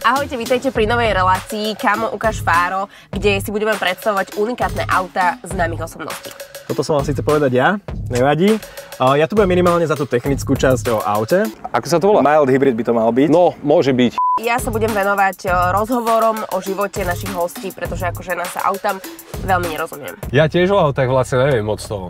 Ahojte, vítajte pri novej relácii Kamo ukáž Fáro, kde si budeme predstavovať unikátne autá známych osobností. Toto som mal síce povedať ja, nevadí. Ja tu budem minimálne za tú technickú časť o aute. Ako sa to volá? Mild hybrid by to mal byť. No, môže byť. Ja sa budem venovať rozhovorom o živote našich hostí, pretože ako žena sa autám veľmi nerozumiem. Ja tiež o autách vlastne neviem moc toho.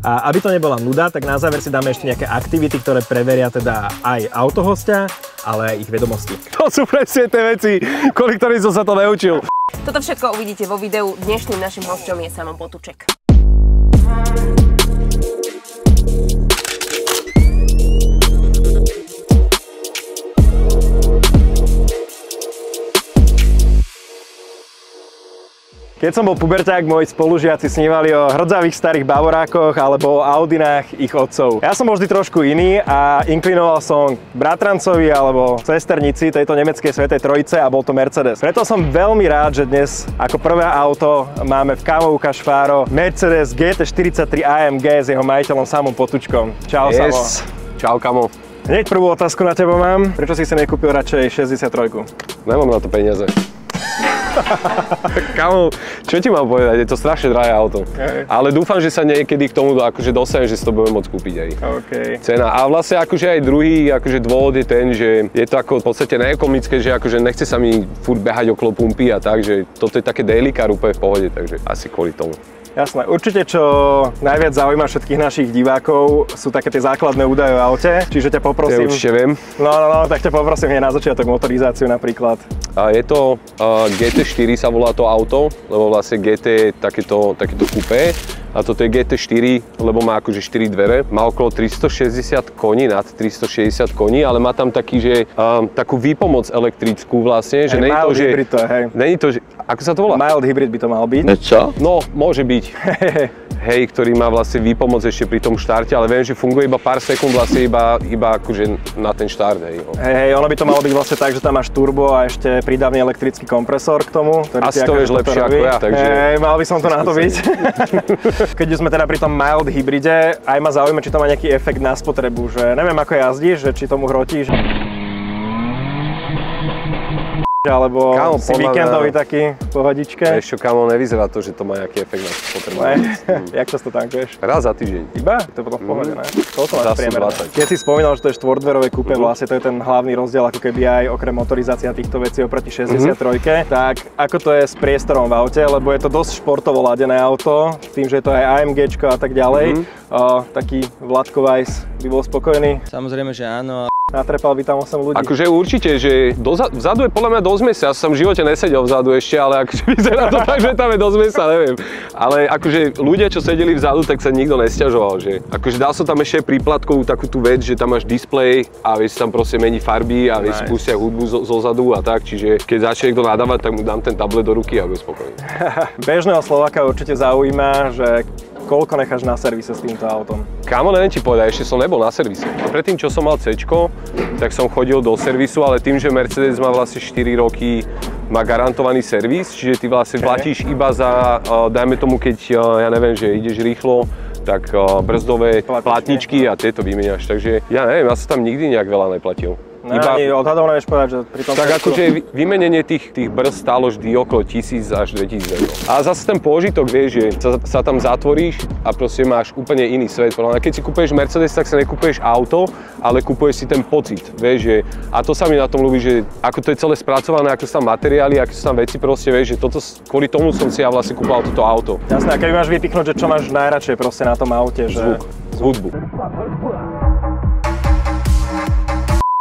A aby to nebola nuda, tak na záver si dáme ešte nejaké aktivity, ktoré preveria teda aj autohostia, ale aj ich vedomosti. To sú presne tie veci, kvôli ktorým som sa to neučil. Toto všetko uvidíte vo videu. Dnešným našim hosťom je Samo Potůček. Keď som bol puberťák, moji spolužiaci snívali o hrdzavých starých Bavorákoch alebo o Audinách ich otcov. Ja som bol vždy trošku iný a inklinoval som k bratrancovi alebo sesternici tejto nemeckej svätej trojice a bol to Mercedes. Preto som veľmi rád, že dnes ako prvé auto máme v Kamo ukáž Fáro Mercedes GT43 AMG s jeho majiteľom Samom Potůčkom. Čau, Samo. Čau, Kamo. Hneď prvú otázku na teba mám. Prečo si nekúpil radšej 63? Nemám na to peniaze. Kamo, čo ti mám povedať, je to strašne drahé auto. Okay. Ale dúfam, že sa niekedy k tomu akože dostanem, že si to budem môcť kúpiť aj. Okay. Cena. A vlastne akože aj druhý akože dôvod je ten, že je to ako v podstate neekonomické, že akože nechce sa mi furt behať okolo pumpy a tak, že toto je také daily car úplne v pohode, takže asi kvôli tomu. Jasné. Určite, čo najviac zaujíma všetkých našich divákov, sú také tie základné údaje o aute. Čiže ťa poprosím... Ja určite viem. No, tak ťa poprosím hneď na začiatok motorizáciu napríklad. Je to GT4 sa volá to auto, lebo vlastne GT je takéto kupé. A toto je GT4, lebo má akože 4 dvere. Má okolo 360 koní, nad 360 koní, ale má tam taký, že takú výpomoc elektrickú vlastne. Že mild hybrid to je, hej. Není to, že... Ako sa to volá? Mild hybrid by to mal byť. Čo? No, môže byť. Hej, ktorý má vlastne výpomoc ešte pri tom štarte, ale viem, že funguje iba pár sekúnd, vlastne iba akože na ten štart, hej. Hej, ono by to malo byť vlastne tak, že tam máš turbo a ešte prídavný elektrický kompresor k tomu. Asi to vieš lepšie ako ja, takže... Hej, mal by som to na to byť. Keď sme teda pri tom mild hybride, aj ma zaujíma, či to má nejaký efekt na spotrebu, že neviem ako jazdíš, že či tomu hrotíš. Alebo Kámo, si víkendový taký v pohodičke. Vieš čo, Kámo, nevyzerá to, že to má nejaký efekt na spotrebu. Jak často tankuješ? Raz za týždeň. Iba? To je potom v pohode, ne? Koľko máš priemer? Keď si spomínal, že to je štvordverové kúpe, vlastne to je ten hlavný rozdiel, ako keby aj okrem motorizácia týchto vecí oproti 63, tak ako to je s priestorom v aute, lebo je to dosť športovo ladené auto, tým, že je to aj AMGčko a tak ďalej. Taký Vladko Weiss by bol spokojný? Samozrejme, že áno. Natrepal by tam 8 ľudí. Akože určite, že vzadu je podľa mňa dosť miesta. Ja som v živote nesedel vzadu ešte, ale akože vyzerá to tak, že tam je dosť miesta, neviem. Ale akože ľudia, čo sedeli vzadu, tak sa nikto nesťažoval, že akože dal som tam ešte príplatkovú takú tú vec, že tam máš displej a vieš tam proste mení farby a vieš pustia hudbu zo zadu a tak, čiže keď začne niekto nadávať, tak mu dám ten tablet do ruky a bude spokojný. Bežného Slováka určite zaujíma, že koľko necháš na servise s týmto autom? Kámo, neviem ti povedať, ešte som nebol na servise. Predtým, čo som mal C-čko, tak som chodil do servisu, ale tým, že Mercedes má vlastne 4 roky, má garantovaný servis, čiže ty vlastne platíš iba za, dajme tomu, keď, ja neviem, že ideš rýchlo, tak brzdové platničky a tieto vymeniaš. Takže ja neviem, ja som tam nikdy nejak veľa neplatil. No, ani odhadom nevieš povedať, že pri tom... Tak akože vymenenie tých brzd stálo vždy okolo 1000 až 2000 eur. A zase ten pôžitok, vieš, že sa tam zatvoríš a proste máš úplne iný svet. Keď si kúpuješ Mercedes, tak sa nekúpuješ auto, ale kúpuješ si ten pocit, vieš, že... A to sa mi na tom ľúbi, že ako to je celé spracované, ako sú tam materiály, aké sú tam veci, proste, vieš, že toto, kvôli tomu som si ja vlastne kúpal toto auto. Jasné, a keď máš vypichnúť, že čo máš najradšej proste na tom aute, že... Zvuk, hudbu.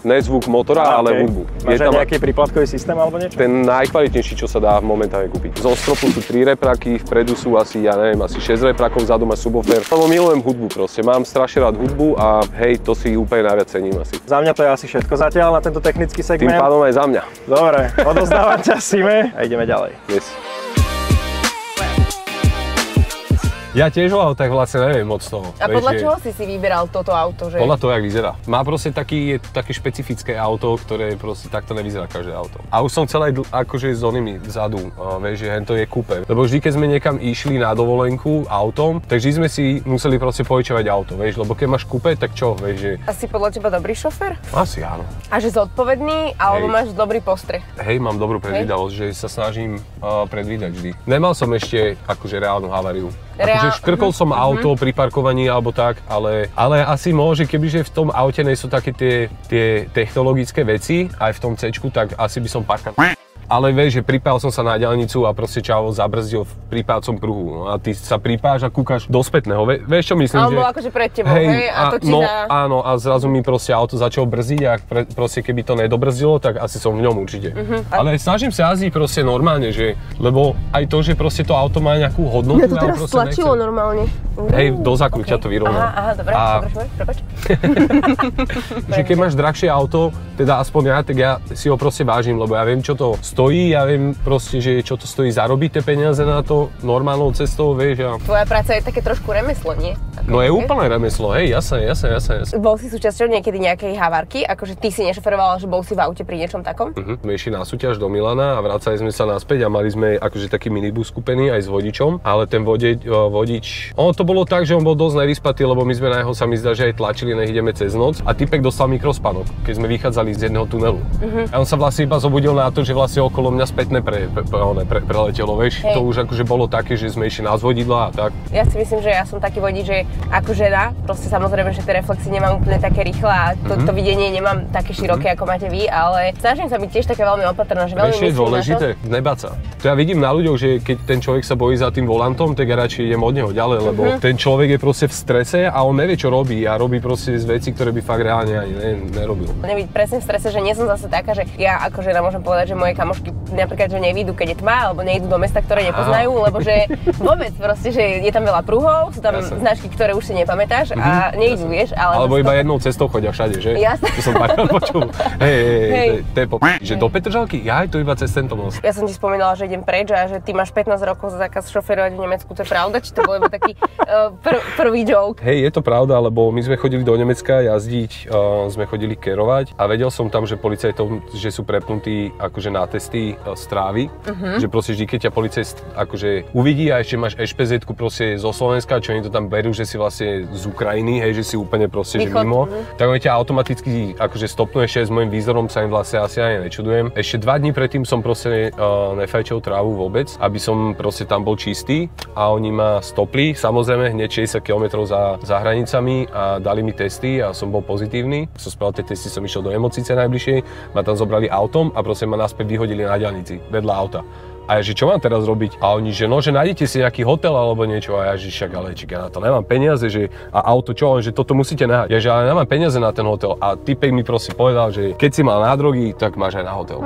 Ne zvuk motora, ale hudbu. Máš aj nejaký príplatkový systém alebo niečo? Ten najkvalitnejší, čo sa dá momentálne kúpiť. Zo stropu sú 3 repraky, vpredu sú asi, ja neviem, asi 6 reprakov, vzadu má subwoofer. Lebo milujem hudbu proste, mám strašne rád hudbu a hej, to si úplne najviac cením asi. Za mňa to je asi všetko zatiaľ na tento technický segment. Tým pádom aj za mňa. Dobre, odozdávam ťa Sime a ideme ďalej. Yes. Ja tiež o autách vlastne neviem moc toho. A podľa čoho si vyberal toto auto? Že... Podľa toho, jak vyzerá. Má proste také špecifické auto, ktoré proste takto nevyzerá každé auto. A už som chcel aj akože s onými vzadu, vieš, že hento je kúpe. Lebo vždy, keď sme niekam išli na dovolenku autom, tak vždy sme si museli proste požičovať auto, vieš, lebo keď máš kúpe, tak čo, vieš, že... Asi podľa teba dobrý šofér? Asi áno. A že zodpovedný, alebo máš dobrý postreh? Hej, mám dobrú predvídavosť, že sa snažím predvídať vždy. Nemal som ešte akože reálnu haváriu. Akože škrkol som auto pri parkovaní alebo tak, ale asi môže, kebyže v tom aute nie sú také tie technologické veci, aj v tom C-čku, tak asi by som parkoval. Ale vieš, že pripájal som sa na diaľnicu a proste čavo zabrzdil v prípácom pruhu. No a ty sa pripáš a kúkaš do spätného. Vieš čo myslím? Ale bol akože pred tebou, hej? A to no, áno, a zrazu mi proste auto začalo brzdiť a proste keby to nedobrzdilo, tak asi som v ňom určite. Ale snažím sa jazdiť proste normálne, že, lebo aj to, že proste to auto má nejakú hodnotu. Ja to teraz stlačilo normálne. Hej, do zákruťa to vyrovná. Aha, dobre, prepáč. Že keď máš drahšie auto, teda aspoň ja, tak ja si ho proste vážim, lebo ja viem, čo to stojí, ja viem proste, že čo to stojí zarobiť tie peniaze na to normálnou cestou, vieš. Tvoja práca je také trošku remeslo, nie? No je úplne remeslo, hej, jasné. Bol si súčasťou niekedy nejakej havárky, akože ty si nešoferoval, že bol si v aute pri niečom takom? My išli na súťaž do Milana a vracali sme sa naspäť a mali sme akože taký minibus kúpený aj s vodičom, ale ten vodič, ono to bolo tak, že on bol dosť nevyspatý, lebo my sme na jeho sa mi zdá, že aj tlačili, nech ideme cez noc a typek dostal mikrospánok, keď sme vychádzali z jedného tunelu. A on sa vlastne iba zobudil na to, že vlastne okolo mňa spätne preletelo, vieš. To už akože bolo také, že sme išli na zvodidla a tak. Ja si myslím, že ja som taký vodič, že ako žena, proste samozrejme, že tie reflexy nemám úplne také rýchle a to videnie nemám také široké, ako máte vy, ale snažím sa byť tiež také veľmi opatrná, že veľmi myslím na to. Vieš, je dôležité nebáť sa. To ja vidím na ľuďoch, že keď ten človek sa bojí za tým volantom, tak ja radšej idem od neho ďalej, lebo ten človek je proste v strese a on nevie, čo robí a robí proste z veci, ktoré by fakt reálne ani nerobil. Nebyť presne v strese, že nie som zase taká, že ja ako žena môžem povedať, že moje kamošky napríklad, že nevídu, keď je tma, alebo nejdú do mesta, ktoré nepoznajú, lebo že vôbec proste, že je tam veľa pruhov, sú tam značky, ktoré už si nepamätáš a nejdú, vieš, ale... Alebo iba jednou cestou chodia všade, že? Jasné. To som párkrát počul. Hej, to je že do Petržalky? Ja to iba cez tento most. Ja som ti spomínala, že idem preč a že ty máš 15 rokov za zákaz šoferovať v Nemecku, to je pravda? Či to bol iba taký prvý joke? Hej, je to pravda, lebo my sme chodili do Nemecka jazdiť, sme chodili kerovať a vedel som tam, že policajtom, že sú prepnutí akože na testy strávy, že proste vždy, keď ťa policajt akože uvidí a ešte máš ešpezetku proste zo Slovenska, čo oni to tam berú, že si vlastne z Ukrajiny, hej, že si úplne proste že mimo, tak oni ťa automaticky akože stopnú. Ešte s môjim výzorom sa im vlastne asi ani nečudujem. Ešte 2 dní predtým som proste nefajčil trávu vôbec, aby som proste tam bol čistý a oni ma stopli, samozrejme hneď 60 km za hranicami a dali mi testy a som bol pozitívny. Som spravil tie testy, som išiel do Nemocnice najbližšej, ma tam zobrali autom a proste ma naspäť vyhodili na diaľnici vedľa auta. A ja, že čo mám teraz robiť? A oni, že no, že nájdete si nejaký hotel alebo niečo. A ja, že však, ale či ja na to nemám peniaze, že a auto čo? Že toto musíte nehať. Ja, že ale nemám peniaze na ten hotel. A typek mi proste povedal, že keď si mal na drogy, tak máš aj na hotel.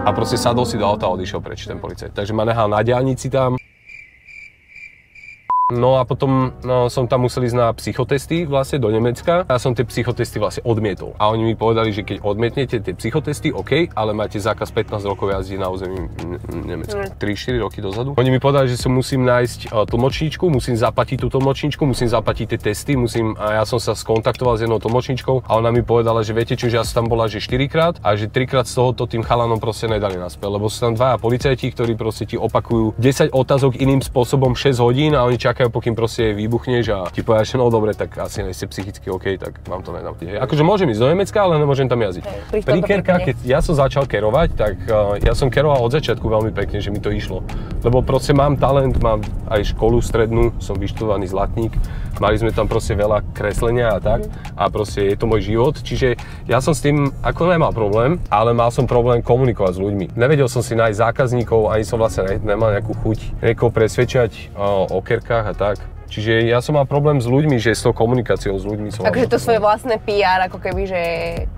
A proste sadol si do auta a odišiel preč ten policajt. Takže ma nehal na diaľnici tam. No a potom som tam musel ísť na psychotesty vlastne do Nemecka. Ja som tie psychotesty vlastne odmietol. A oni mi povedali, že keď odmietnete tie psychotesty, OK, ale máte zákaz 15 rokov jazdiť na území Nemecka. 3-4 roky dozadu. Oni mi povedali, že si musím nájsť tlmočníčku, musím zaplatiť tú tlmočníčku, musím zaplatiť tie testy, a ja som sa skontaktoval s jednou tlmočníčkou a ona mi povedala, že viete čo, že ja som tam bola že 4-krát a že 3-krát z tohoto tým chalanom proste nedali naspäť, lebo sú tam 2 policajti, ktorí proste ti opakujú 10 otázok iným spôsobom 6 hodín a oni čakajú, pokým proste vybuchneš a ti povedia, že no dobre, tak asi nejste psychicky OK, tak vám to nedám. Akože môžem ísť do Nemecka, ale nemôžem tam jazdiť. Pri kerkách, keď ja som začal kerovať, tak ja som keroval od začiatku veľmi pekne, že mi to išlo. Lebo proste mám talent, mám aj školu strednú, som vyštudovaný zlatník, mali sme tam proste veľa kreslenia a tak a proste je to môj život, čiže ja som s tým ako nemal problém, ale mal som problém komunikovať s ľuďmi. Nevedel som si nájsť zákazníkov, ani som vlastne nemal nejakú chuť niekoho presvedčať o kerkách a tak. Čiže ja som mal problém s ľuďmi, že s tou komunikáciou s ľuďmi som... Takže to svoje vlastné PR, ako keby, že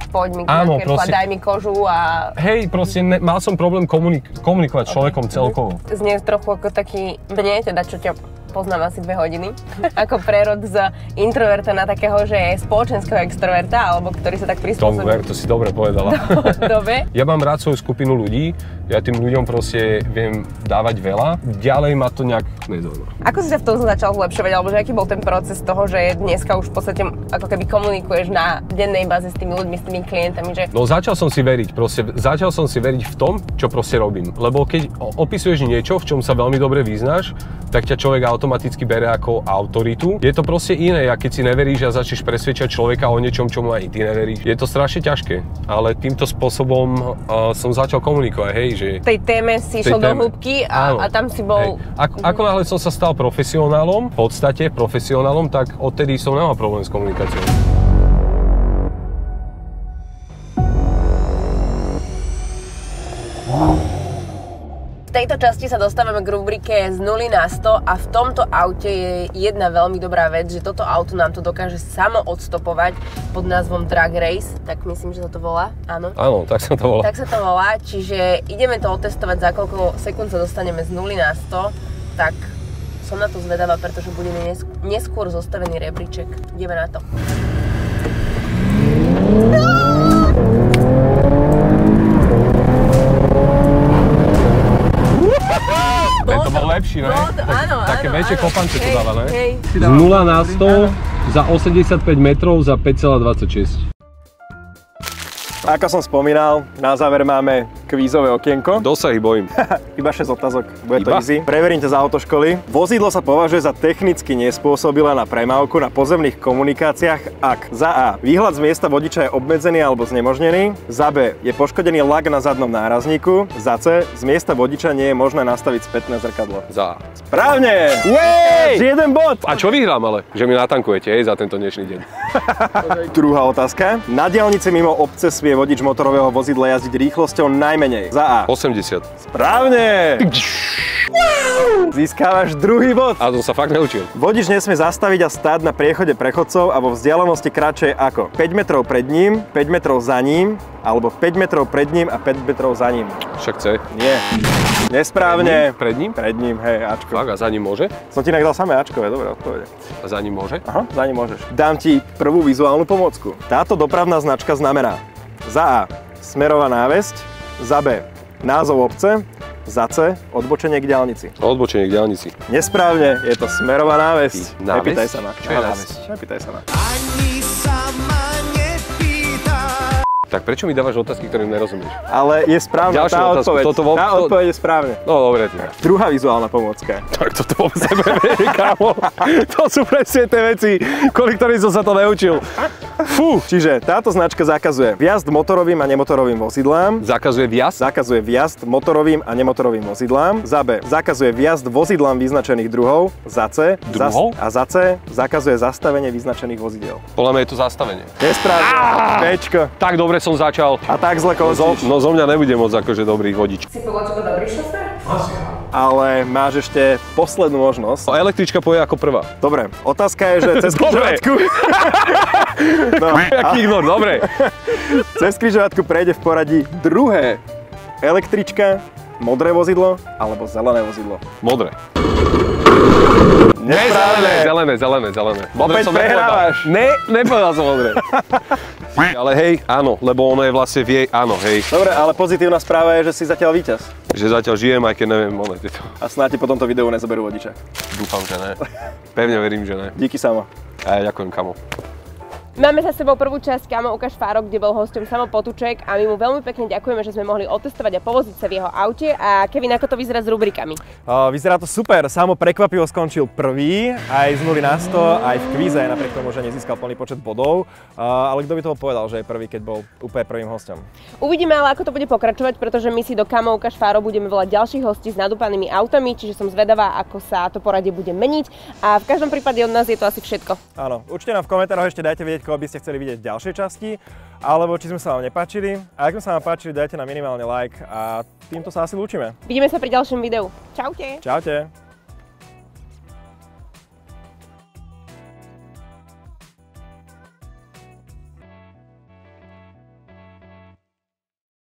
poď mi na kerku a daj mi kožu a... Hej, proste mal som problém komunikovať s človekom celkovo. Znie trochu ako taký mne, teda čo ťa poznám asi 2 hodiny. Ako prerod z introverta na takého, že je spoločenského extroverta, alebo ktorý sa tak prispôsobí. To si dobre povedala. Dobe. Ja mám rád svoju skupinu ľudí, ja tým ľuďom proste viem dávať veľa, ďalej ma to nejak nezaujíma. Ako si sa v tom začal zlepšovať, alebo že aký bol ten proces toho, že dneska už v podstate ako keby komunikuješ na dennej báze s tými ľuďmi, s tými klientami, že... No začal som si veriť v tom, čo proste robím. Lebo keď opisuješ niečo, v čom sa veľmi dobre vyznáš, tak ťa človek automaticky bere ako autoritu. Je to proste iné, keď si neveríš a začneš presvedčať človeka o niečom, čomu aj ty neveríš. Je to strašne ťažké, ale týmto spôsobom som začal komunikovať, hej, že... V tej téme si išiel do hĺbky a tam si bol... Ako náhle som sa stal profesionálom, v podstate profesionálom, tak odtedy som nemal problém s komunikáciou. V tejto časti sa dostávame k rubrike z 0 na 100 a v tomto aute je jedna veľmi dobrá vec, že toto auto nám to dokáže samo odstopovať pod názvom Drag Race, tak myslím, že sa to volá, áno? Áno, tak sa to volá. Tak sa to volá, čiže ideme to otestovať, za koľko sekúnd sa dostaneme z 0 na 100, tak som na to zvedavá, pretože budeme neskôr zostavený rebríček. Ideme na to. To bol lepší, ne? Áno, také väčšie kopance to dáva, ne? Hej. Z 0 na 100 za 85 metrov za 5,26. Ako som spomínal, na záver máme kvízové okienko. Dosť sa ich bojím. Iba 6 otázok, bude to Iba? easy. Preverím ťa z autoškoly. Vozidlo sa považuje za technicky nespôsobilé na premávku na pozemných komunikáciách, ak za A. Výhľad z miesta vodiča je obmedzený alebo znemožnený, za B. Je poškodený lak na zadnom nárazníku, za C. Z miesta vodiča nie je možné nastaviť spätné zrkadlo. Za A. Správne! Jej! 1 bod! A čo vyhrám ale? Že mi natankujete, hej, za tento dnešný deň. Druhá otázka. Na diaľnici mimo obce smie vodič motorového vozidla jazdiť rýchlosťou najmenej. Za A. 80. Správne! Získavaš druhý bod. A to sa fakt neučil. Vodič nesmie zastaviť a stáť na priechode prechodcov a vo vzdialenosti kratšej ako 5 metrov pred ním, 5 metrov za ním, alebo 5 metrov pred ním a 5 metrov za ním. Však chce. Nie. Nesprávne. Pred ním? Pred ním, hej, Ačko. Fakt, a za ním môže? Som ti dal samé Ačkové, dobré odpovede. A za ním môže? Aha, za ním môžeš. Dám ti prvú vizuálnu pomôcku. Táto dopravná značka znamená za A. Smerová návesť, za B. Názov obce, za C. Odbočenie k diaľnici. Odbočenie k diaľnici. Nesprávne, je to smerová návesť. Návesť? Nepýtaj sa ma. Čo je návesť? Nepýtaj sa ma. Ani sa ma nepýta. Tak prečo mi dávaš otázky, ktorým nerozumieš? Ale je správna Ďalšiu tá otázku. odpoveď. Tá odpoveď je správne. No dobre teda. Druhá vizuálna pomôcka. Tak toto vôbec nebere, kámo. To sú presne tie veci, kvôli ktorým som sa to neučil. Fú. Čiže táto značka zakazuje vjazd motorovým a nemotorovým vozidlám. Zakazuje viac? Zakazuje vjazd motorovým a nemotorovým vozidlám. Za B. Zakazuje vjazd vozidlám vyznačených druhov. Za C. Druhov? A za C. Zakazuje zastavenie vyznačených vozidiel. Podľa mňa je to zastavenie. Nesprávne. Bčko. Tak dobre som začal. A tak zle končíš. No zo mňa nebude moc akože dobrý vodič. Si podľa teba dobrý šofér? Ale máš ešte poslednú možnosť. Električka poje ako prvá. Dobre, otázka je, že cez Dobre. križovatku... No, Jaký ignor, dobre. cez križovatku prejde v poradí druhé električka, modré vozidlo alebo zelené vozidlo. Modré. Nesprávne. Zelené. Modré Opäť som nepovedal. prehrávaš. Nepovedal som modré. Ale hej, áno, lebo ono je vlastne áno, hej. Dobre, ale pozitívna správa je, že si zatiaľ víťaz. Že zatiaľ žijem, aj keď neviem, tieto. A snáď ti po tomto videu nezoberú vodiča. Dúfam, že ne. Pevne verím, že ne. Díky Samo. A ja ďakujem, kamo. Máme za sebou prvú časť Kamo ukáž Fáro, kde bol hosťom Samo Potůček a my mu veľmi pekne ďakujeme, že sme mohli otestovať a povoziť sa v jeho aute. A Kevin, ako to vyzerá s rubrikami? Vyzerá to super. Samo prekvapivo skončil prvý, aj z 0 na 100, aj v kvíze, napriek tomu, že nezískal plný počet bodov. Ale kto by toho povedal, že je prvý, keď bol úplne prvým hosťom? Uvidíme ale, ako to bude pokračovať, pretože my si do Kamo ukáž Fáro budeme volať ďalších hostí s nadúpanými autami, čiže som zvedavá, ako sa to poradie bude meniť. A v každom prípade od nás je to asi všetko. Áno, určite nám v komentároch ešte dajte vedieť, koho by ste chceli vidieť v ďalšej časti, alebo či sme sa vám nepáčili. A ak sme sa vám páčili, dajte nám minimálne like a týmto sa asi lúčime. Vidíme sa pri ďalšom videu. Čaute! Čaute.